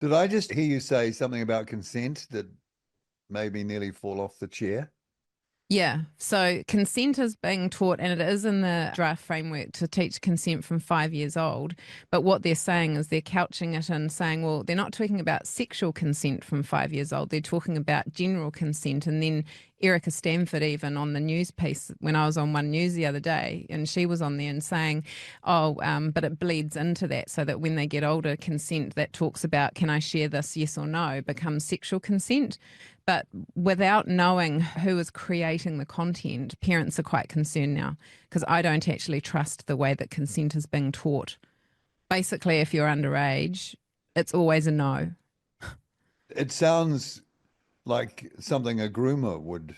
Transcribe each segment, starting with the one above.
Did I just hear you say something about consent that made me nearly fall off the chair? Yeah, so consent is being taught, and it is in the draft framework to teach consent from 5 years old. But what they're saying is they're couching it in saying, well, they're not talking about sexual consent from 5 years old. They're talking about general consent. And then Erica Stanford, even on the news piece, when I was on One News the other day, and she was on there and saying, but it bleeds into that so that when they get older, consent that talks about, can I share this, yes or no, becomes sexual consent. But without knowing who is creating the content, parents are quite concerned now because I don't actually trust the way that consent is being taught. Basically, if you're underage, it's always a no. It sounds like something a groomer would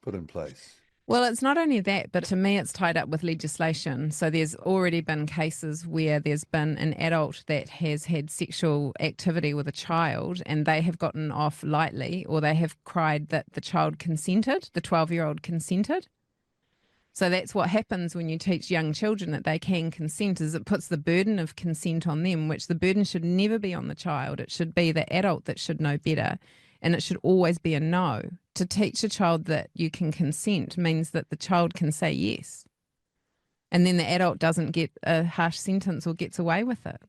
put in place. Well, it's not only that, but to me, it's tied up with legislation. So there's already been cases where there's been an adult that has had sexual activity with a child and they have gotten off lightly, or they have cried that the child consented, the 12-year-old consented. So that's what happens when you teach young children that they can consent, is it puts the burden of consent on them, which the burden should never be on the child. It should be the adult that should know better. And it should always be a no. To teach a child that you can consent means that the child can say yes. And then the adult doesn't get a harsh sentence or gets away with it.